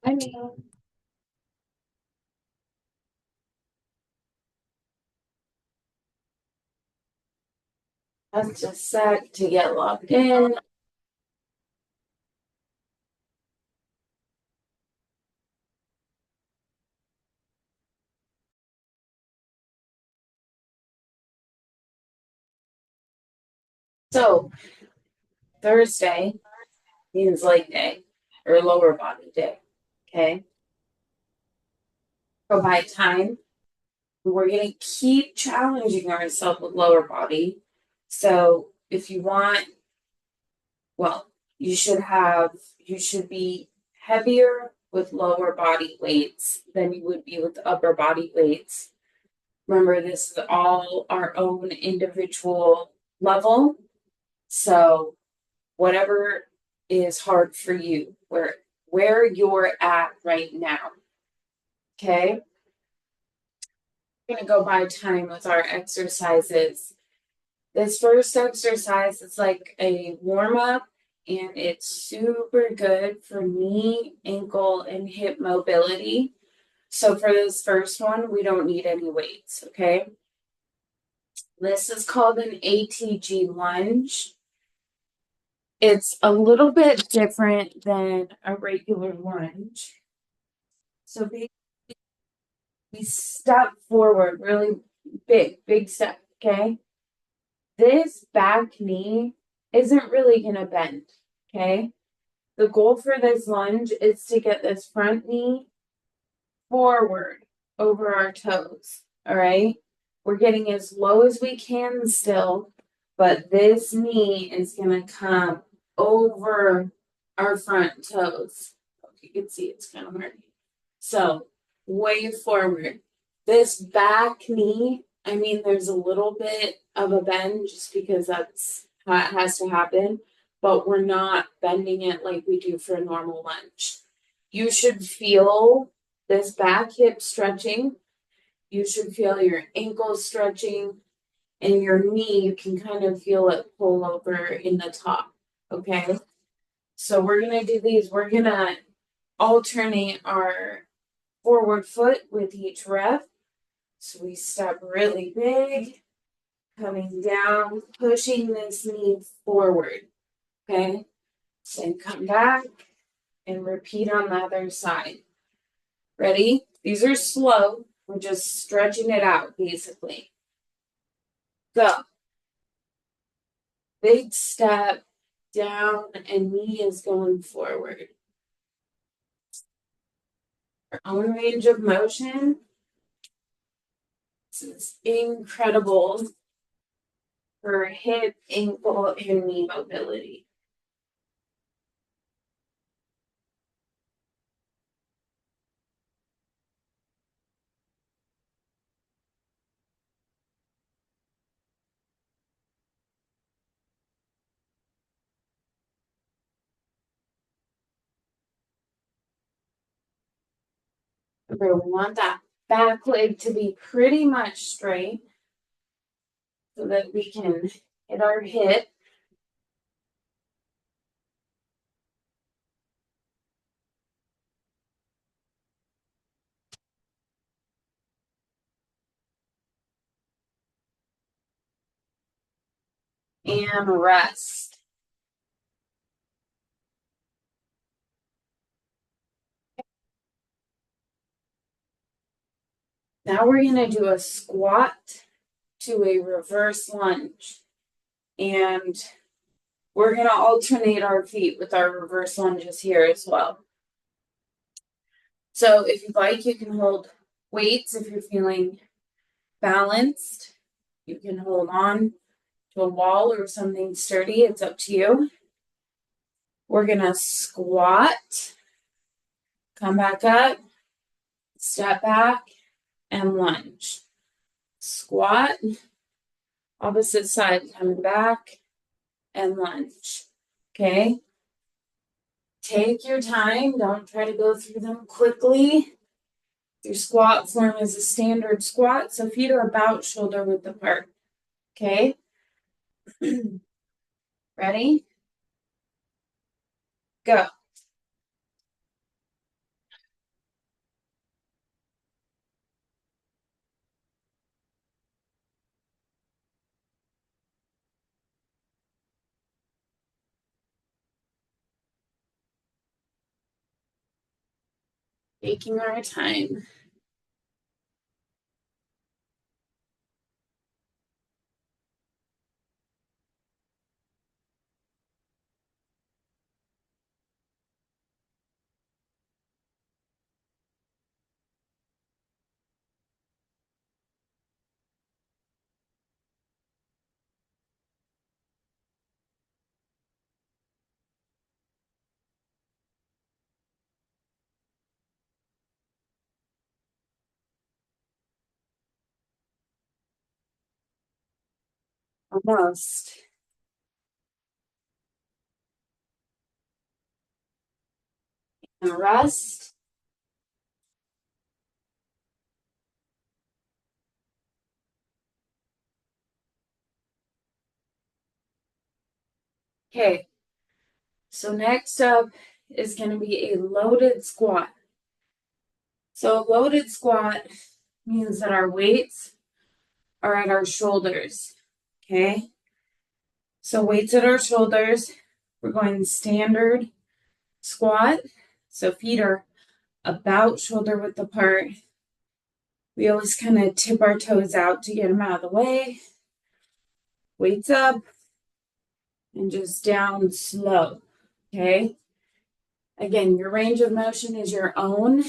I mean, that's just sec to get logged in. So Thursday means leg day or lower body day. Okay. So by time, we're going to keep challenging ourselves with lower body. So if you want, well, you should be heavier with lower body weights than you would be with upper body weights. Remember, this is all our own individual level. So whatever is hard for you, where you're at right now. Okay. We're gonna go by time with our exercises. This first exercise is like a warm up and it's super good for knee, ankle, and hip mobility. So for this first one, we don't need any weights, okay? This is called an ATG lunge. It's a little bit different than a regular lunge. So we step forward really big step, okay? This back knee isn't really going to bend, okay? The goal for this lunge is to get this front knee forward over our toes, all right? We're getting as low as we can still, but this knee is going to come over our front toes. You can see it's kind of hard. So, way forward. This back knee, I mean, there's a little bit of a bend just because that's how it has to happen, but we're not bending it like we do for a normal lunge. You should feel this back hip stretching. You should feel your ankles stretching and your knee, you can kind of feel it pull over in the top. Okay. So we're going to do these. We're going to alternate our forward foot with each rep. So we step really big, coming down, pushing this knee forward. Okay. Then come back and repeat on the other side. Ready? These are slow. We're just stretching it out, basically. Go. Big step down, and knee is going forward. Our own range of motion. This is incredible for hip, ankle, and knee mobility. Remember, we want that back leg to be pretty much straight so that we can hit our hip. And rest. Now we're going to do a squat to a reverse lunge. And we're going to alternate our feet with our reverse lunges here as well. So if you'd like, you can hold weights if you're feeling balanced. You can hold on to a wall or something sturdy. It's up to you. We're going to squat, come back up, step back, and lunge. Squat, opposite side, coming back, and lunge. Okay? Take your time. Don't try to go through them quickly. Your squat form is a standard squat, so feet are about shoulder width apart. Okay? Ready? Go. Taking our time. Almost. And rest. Okay, so next up is going to be a loaded squat. So a loaded squat means that our weights are at our shoulders. Okay, so weights at our shoulders. We're going standard squat. So feet are about shoulder width apart. We always kind of tip our toes out to get them out of the way. Weights up and just down slow. Okay. Again, your range of motion is your own.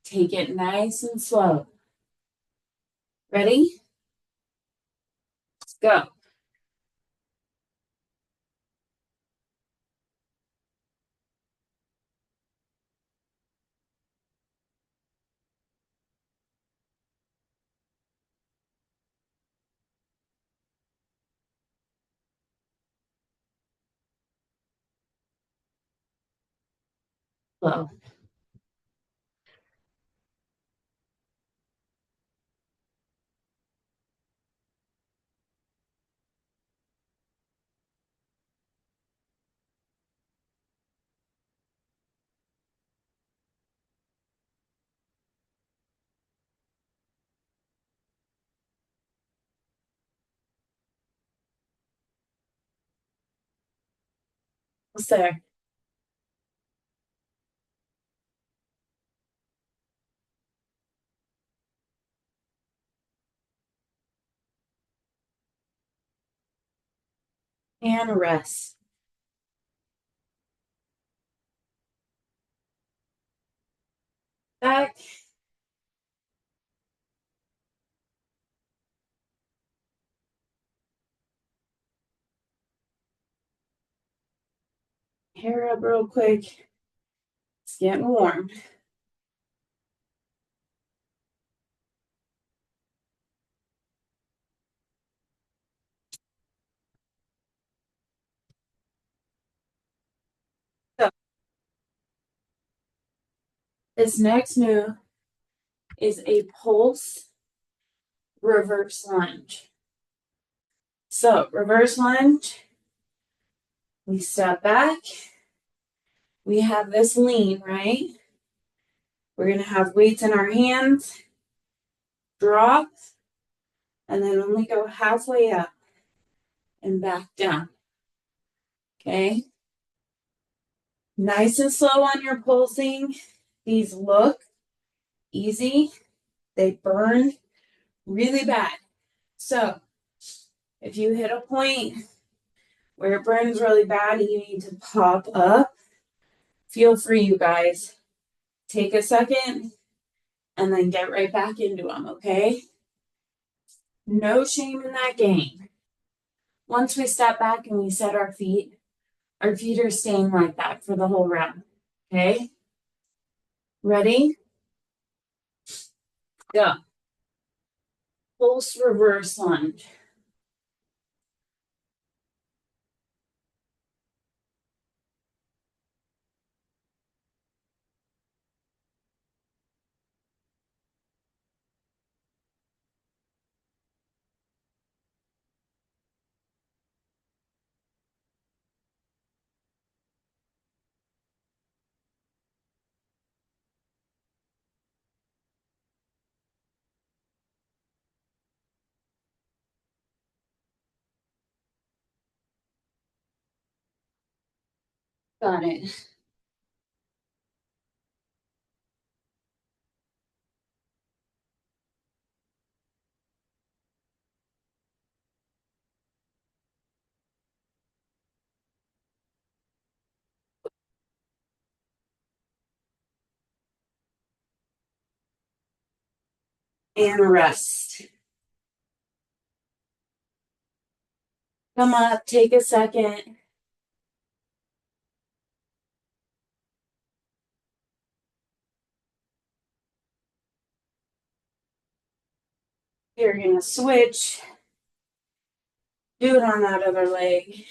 Take it nice and slow. Ready? Let's go. Slow. Almost there. And rest. Back. Hair up real quick. It's getting warm. So this next move is a pulse reverse lunge. So reverse lunge, we step back. We have this lean, right? We're going to have weights in our hands, drop, and then only go halfway up and back down. Okay? Nice and slow on your pulsing. These look easy, they burn really bad. So, if you hit a point where it burns really bad and you need to pop up, feel free, you guys. Take a second and then get right back into them, okay? No shame in that game. Once we step back and we set our feet are staying like that for the whole round, okay? Ready? Go. Pulse reverse lunge. Got it. and rest. Come up, take a second. You're gonna switch. Do it on that other leg.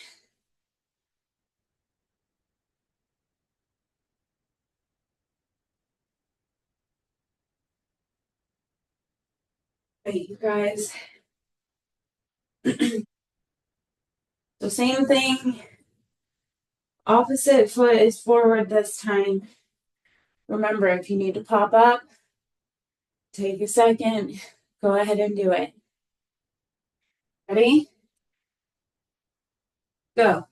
Wait, you guys. So same thing. Opposite foot is forward this time. Remember, if you need to pop up, take a second. Go ahead and do it. Ready? Go.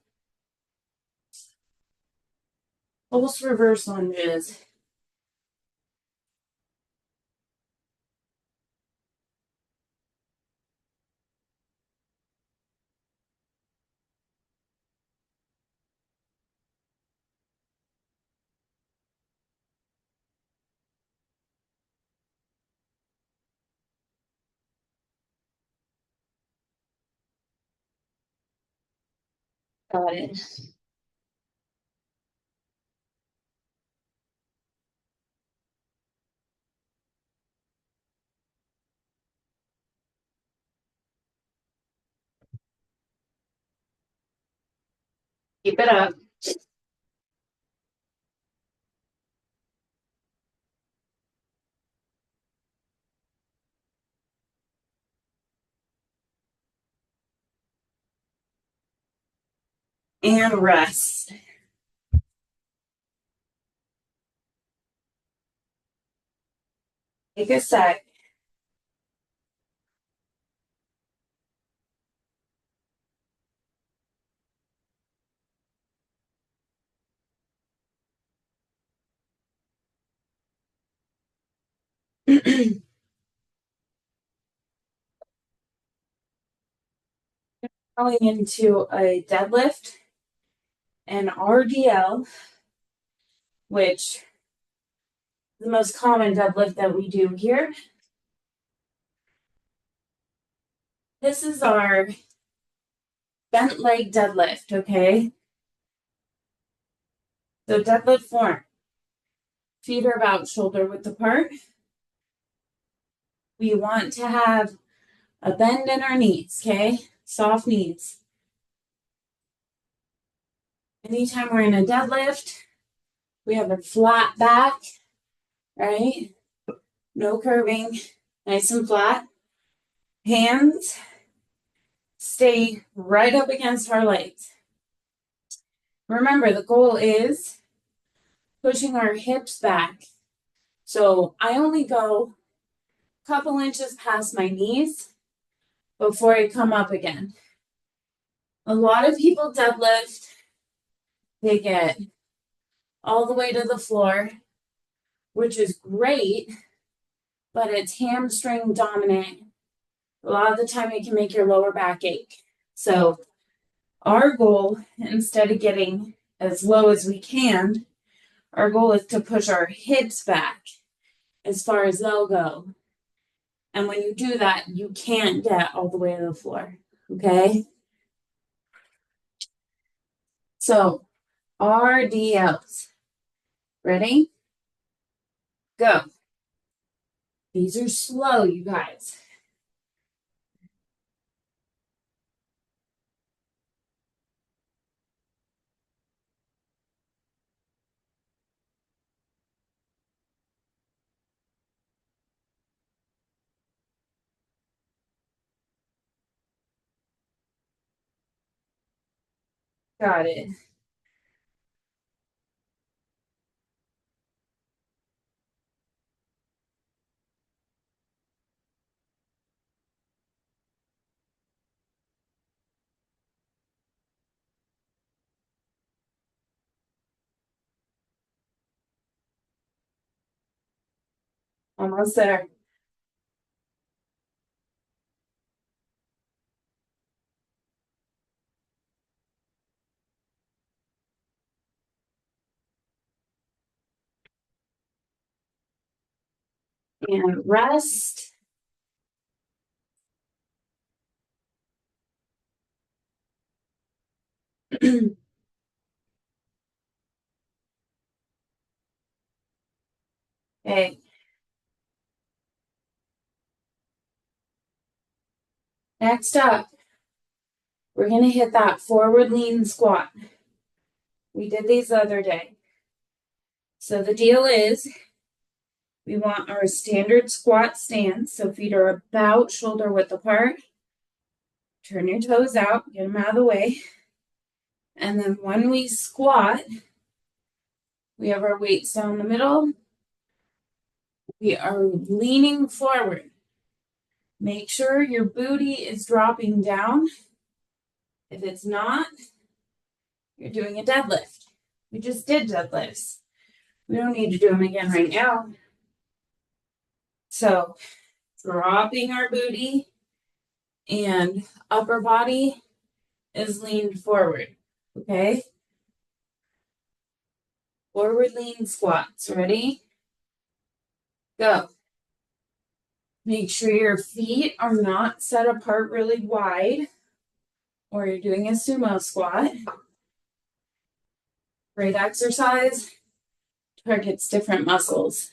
Pulse reverse lunges. Got it. Keep it up. And rest. Take a sec. Going into a deadlift and RDL, which is the most common deadlift that we do here. This is our bent leg deadlift, okay? So deadlift form. Feet are about shoulder width apart. We want to have a bend in our knees, okay? Soft knees. Anytime we're in a deadlift, we have a flat back, right? No curving, nice and flat. Hands stay right up against our legs. Remember, the goal is pushing our hips back. So I only go a couple inches past my knees before I come up again. A lot of people deadlift, they get all the way to the floor, which is great, but it's hamstring dominant. A lot of the time, it can make your lower back ache. So, our goal, instead of getting as low as we can, our goal is to push our hips back as far as they'll go. And when you do that, you can't get all the way to the floor. Okay? So, RDLs. Ready? Go. These are slow, you guys. Got it. Almost there. And rest. Okay. Next up, we're going to hit that forward lean squat. We did these the other day. So the deal is we want our standard squat stance. So feet are about shoulder width apart. Turn your toes out, get them out of the way. And then when we squat, we have our weights down the middle. We are leaning forward. Make sure your booty is dropping down. If it's not, you're doing a deadlift. We just did deadlifts. We don't need to do them again right now. So, dropping our booty and upper body is leaned forward. Okay? Forward lean squats. Ready? Go. Make sure your feet are not set apart really wide, or you're doing a sumo squat. Great exercise. Targets different muscles.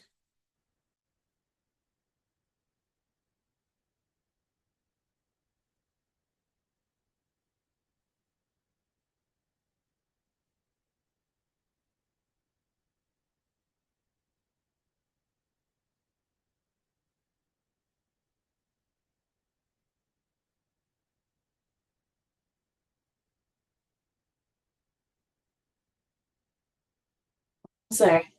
Sorry.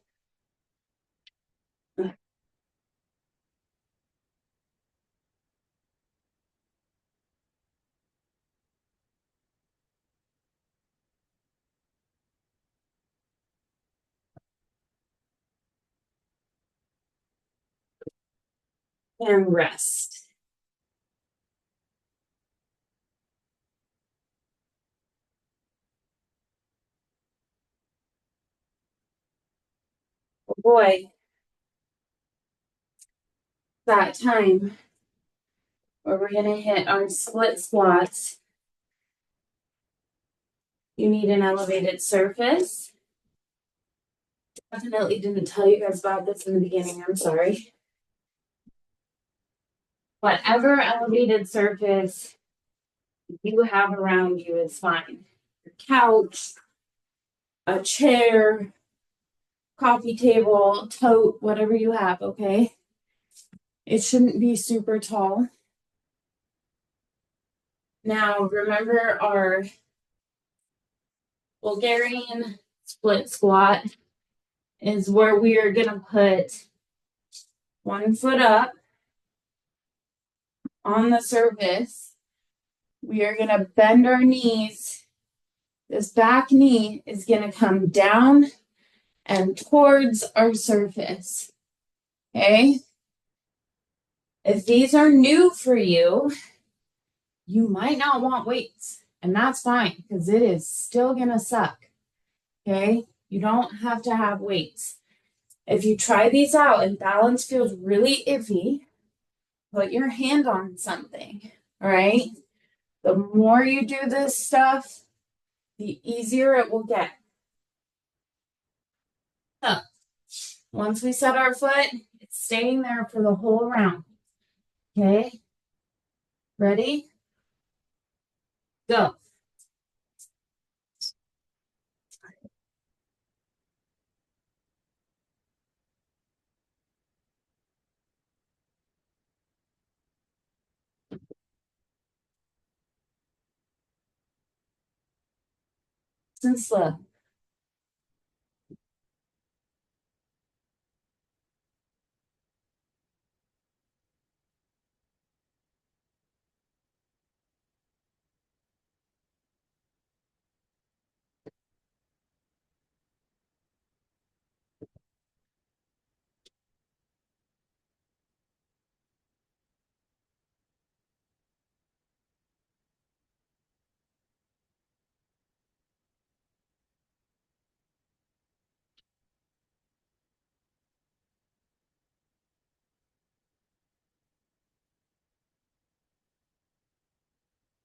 And rest. Oh boy, that time where we're going to hit our split squats. You need an elevated surface. Definitely didn't tell you guys about this in the beginning. I'm sorry. Whatever elevated surface you have around you is fine. Your couch, a chair, coffee table, tote, whatever you have, okay? It shouldn't be super tall. Now, remember our Bulgarian split squat is where we are going to put one foot up on the surface. We are going to bend our knees. This back knee is going to come down and towards our surface. Okay? If these are new for you, you might not want weights, and that's fine because it is still going to suck. Okay? You don't have to have weights. If you try these out and balance feels really iffy, put your hand on something. All right? The more you do this stuff, the easier it will get. So, once we set our foot, it's staying there for the whole round. Okay? Ready? Go. And slow.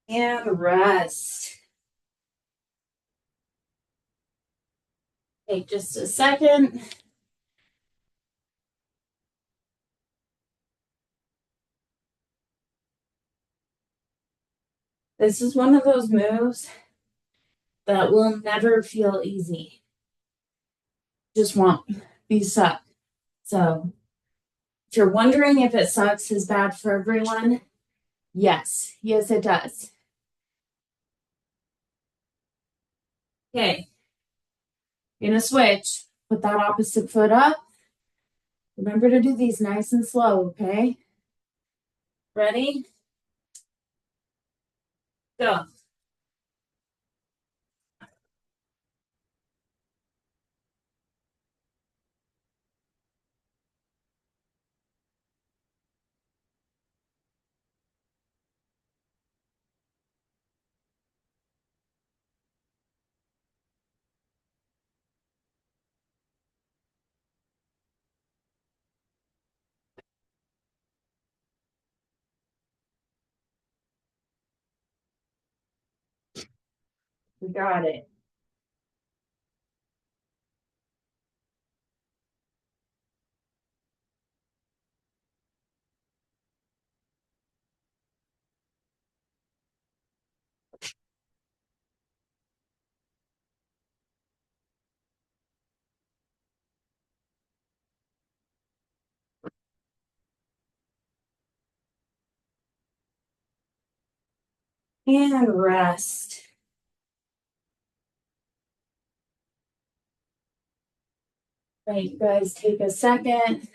And rest. Take just a second. This is one of those moves that will never feel easy. Just won't be suck. So if you're wondering if it sucks is bad for everyone, yes, it does. Okay, you're gonna switch. Put that opposite foot up. Remember to do these nice and slow, okay? Ready? Go. We got it. And rest. Right, you guys take a second.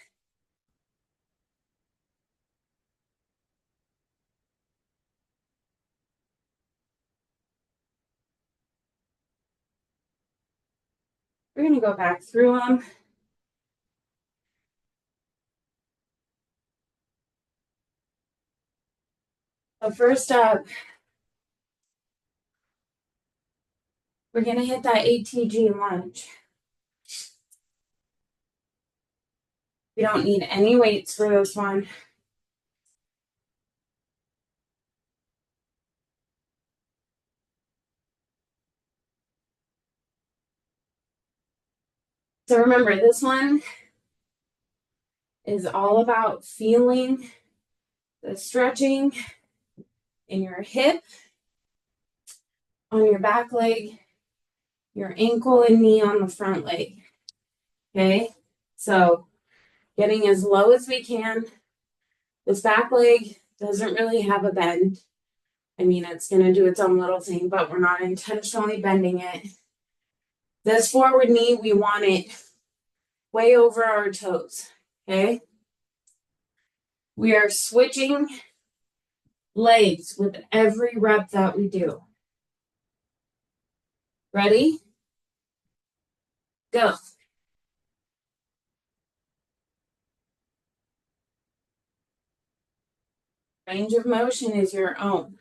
We're gonna go back through them. So first up, we're gonna hit that ATG lunge. We don't need any weights for this one. So remember, this one is all about feeling the stretching in your hip, on your back leg, your ankle and knee on the front leg. Okay, so getting as low as we can. This back leg doesn't really have a bend. I mean, it's going to do its own little thing, but we're not intentionally bending it. This forward knee, we want it way over our toes. Okay, we are switching legs with every rep that we do. Ready? Go. Range of motion is your own.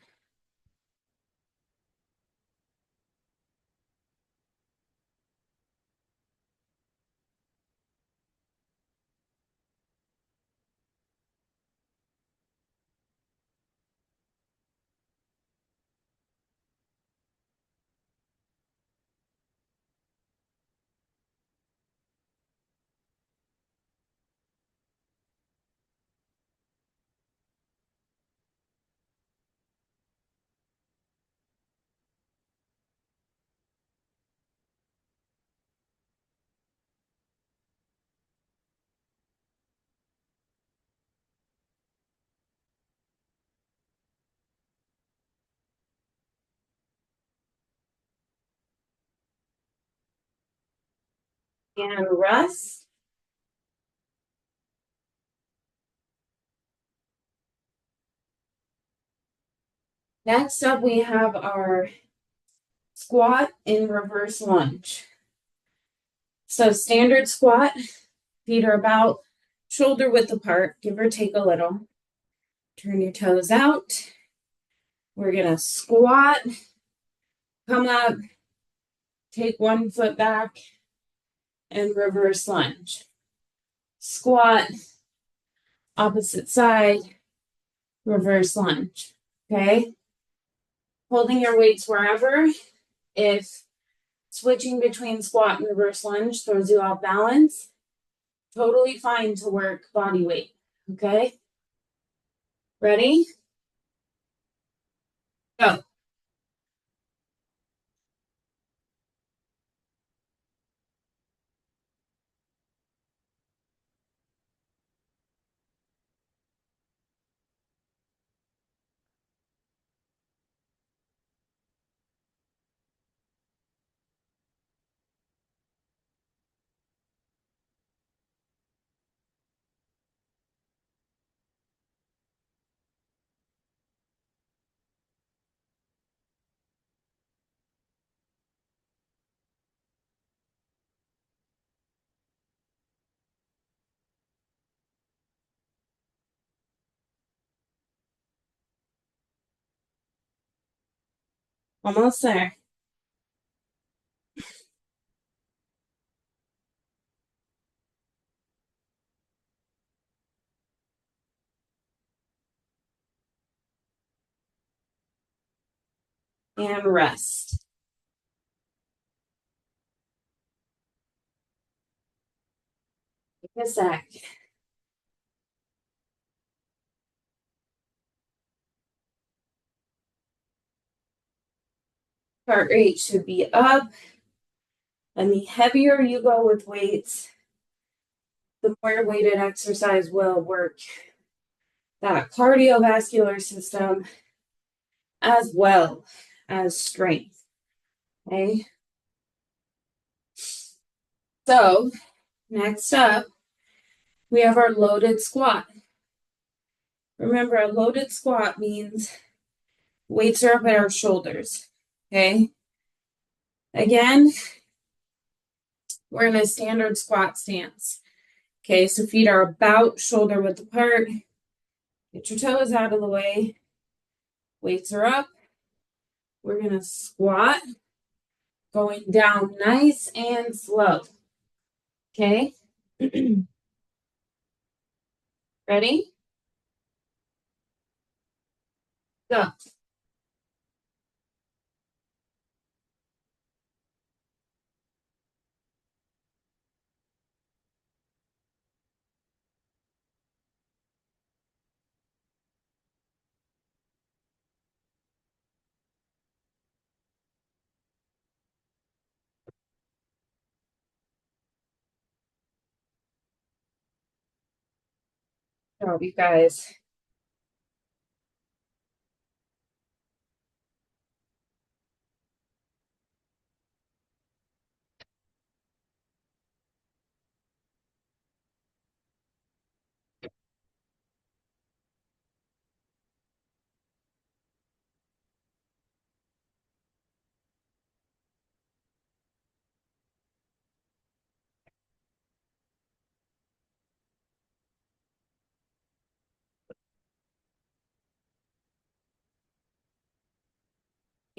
And rest. Next up, we have our squat in reverse lunge. So standard squat, feet are about shoulder width apart, give or take a little. Turn your toes out. We're gonna squat, come up, take one foot back, and reverse lunge. Squat, opposite side, reverse lunge. Okay? Holding your weights wherever. If switching between squat and reverse lunge throws you off balance. Totally fine to work body weight. Okay. Ready? Go. Almost there. And rest. Take a sec. Heart rate should be up. And the heavier you go with weights, the more weighted exercise will work that cardiovascular system as well as strength. Okay. So next up, we have our loaded squat. Remember, a loaded squat means weights are up at our shoulders. Okay. Again, we're in a standard squat stance. Okay, so feet are about shoulder width apart. Get your toes out of the way. Weights are up. We're going to squat, going down nice and slow. Okay. Ready? Go. Good job, you guys.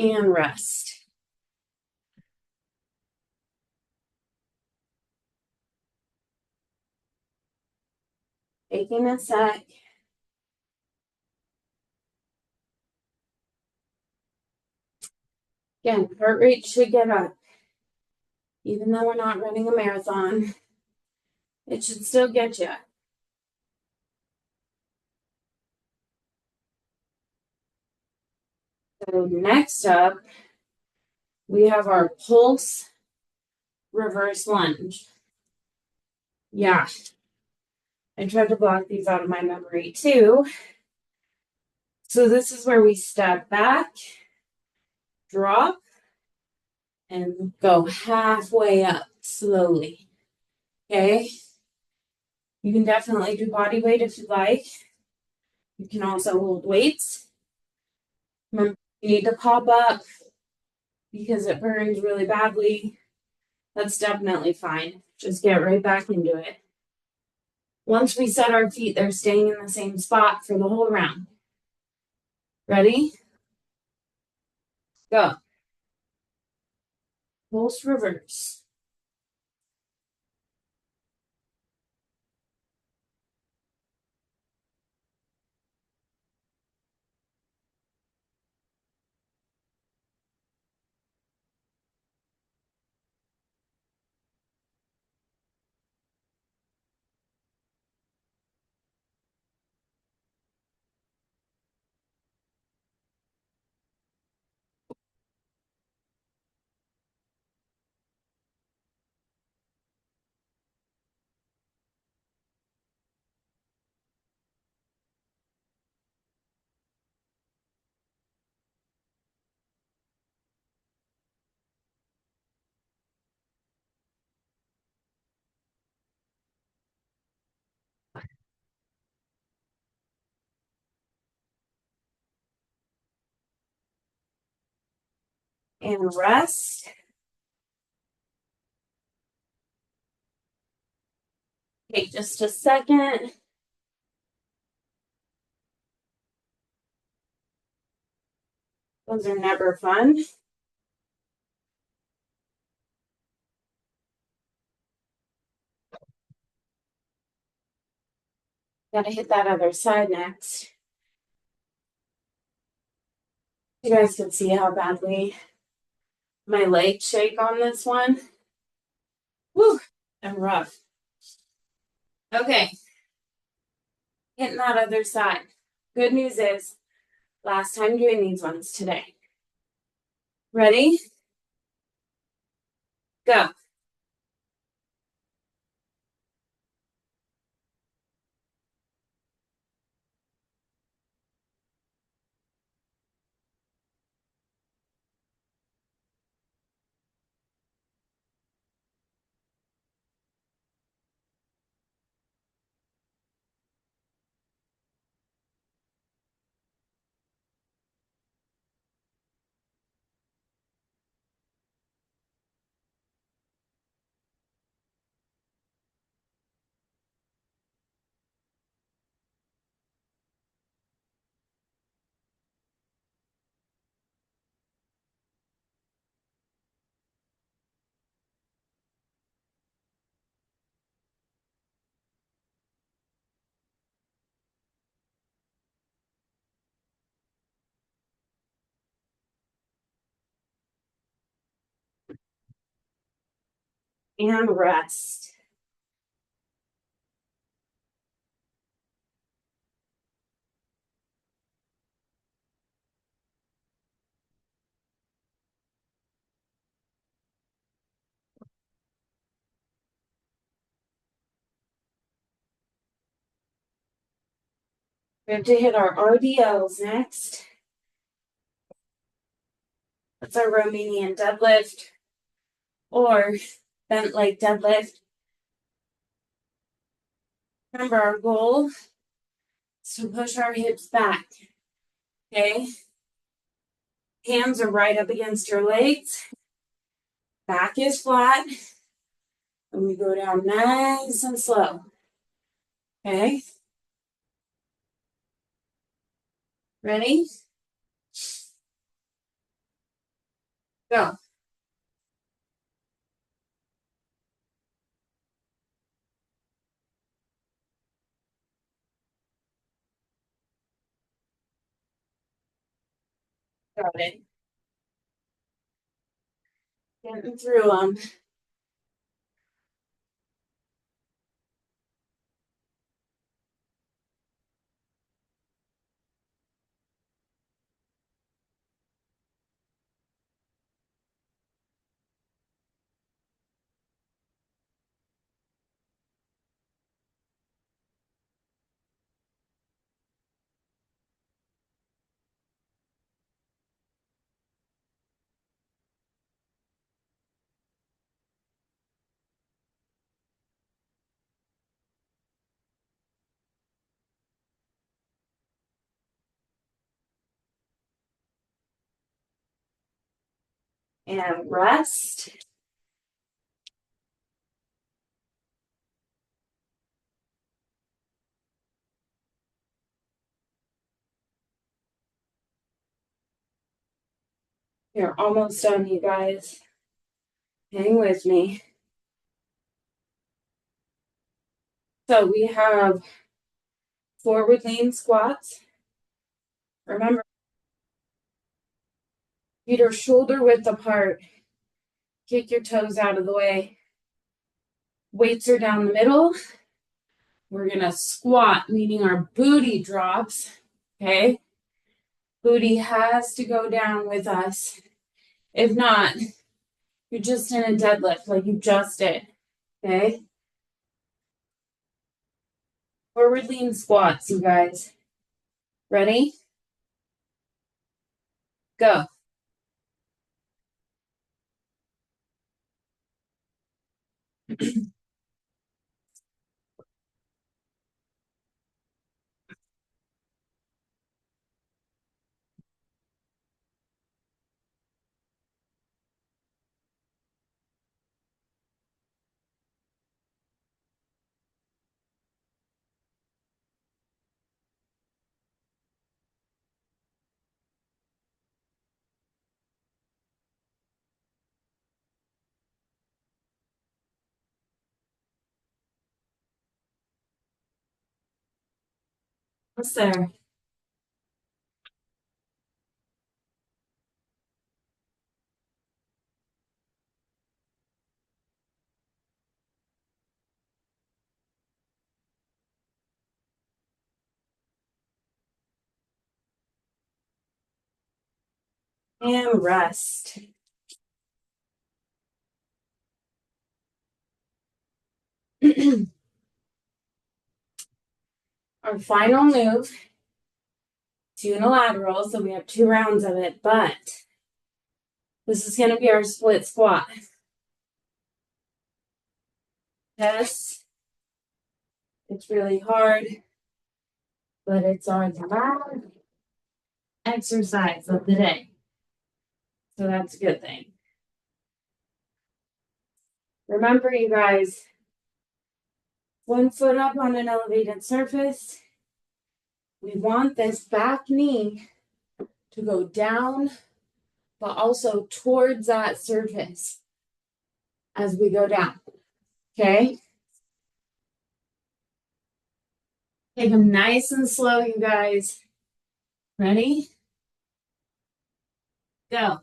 And rest. Taking a sec. Again, heart rate should get up. Even though we're not running a marathon, it should still get you. So next up, we have our pulse reverse lunge. Yeah, I tried to block these out of my memory too. So this is where we step back, drop, and go halfway up slowly. Okay. You can definitely do body weight if you like. You can also hold weights. Remember, you need to pop up because it burns really badly. That's definitely fine. Just get right back into it. Once we set our feet, they're staying in the same spot for the whole round. Ready? Go. Pulse reverse. and rest. Take just a second. Those are never fun. Gotta hit that other side next. You guys can see how badly my legs shake on this one. Whew, I'm rough. Okay, hitting that other side. Good news is, last time doing these ones today. Ready? Go. And rest. We have to hit our RDLs next. That's our Romanian deadlift or bent leg deadlift. Remember, our goal is to push our hips back. Okay? Hands are right up against your legs. Back is flat. And we go down nice and slow. Okay? Ready? Go. Got it. Getting through them. And rest. You're almost done, you guys. Hang with me. So we have forward lean squats. Remember, feet are shoulder width apart. Kick your toes out of the way. Weights are down the middle. We're going to squat, meaning our booty drops. Okay? Booty has to go down with us. If not, you're just in a deadlift like you just did. Okay? Forward lean squats, you guys. Ready? Go. Yes, sir. And rest. Our final move is unilateral, so we have 2 rounds of it, but this is going to be our split squat. Yes, it's really hard, but it's our last exercise of the day. So that's a good thing. Remember, you guys, 1 foot up on an elevated surface. We want this back knee to go down, but also towards that surface as we go down. Okay? Take them nice and slow, you guys. Ready? Go.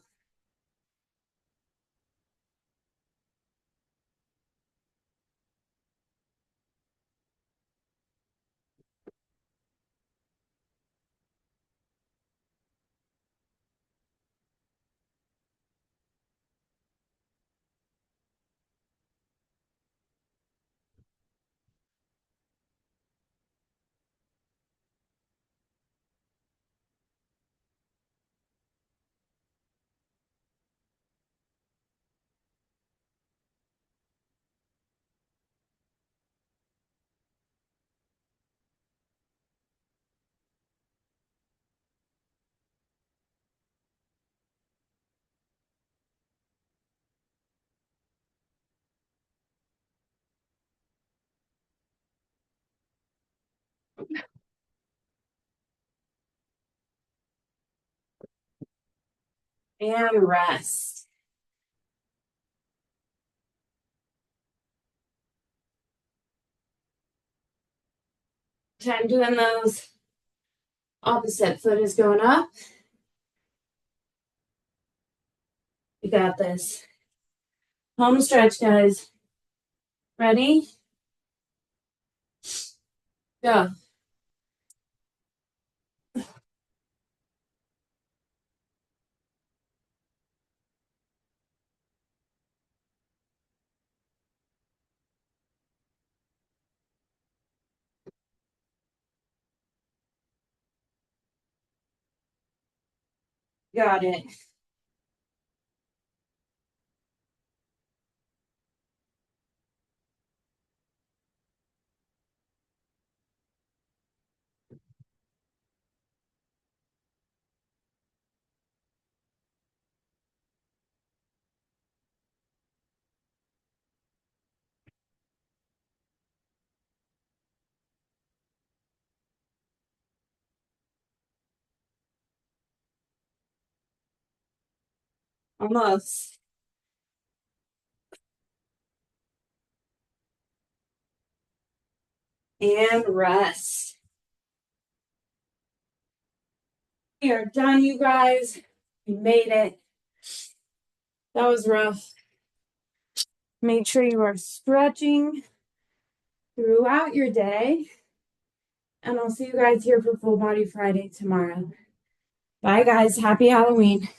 And rest. Time doing those. Opposite foot is going up. You got this. Home stretch, guys. Ready? Go. Got it. Almost. And rest. We are done, you guys. We made it. That was rough. Make sure you are stretching throughout your day. And I'll see you guys here for Full Body Friday tomorrow. Bye, guys. Happy Halloween.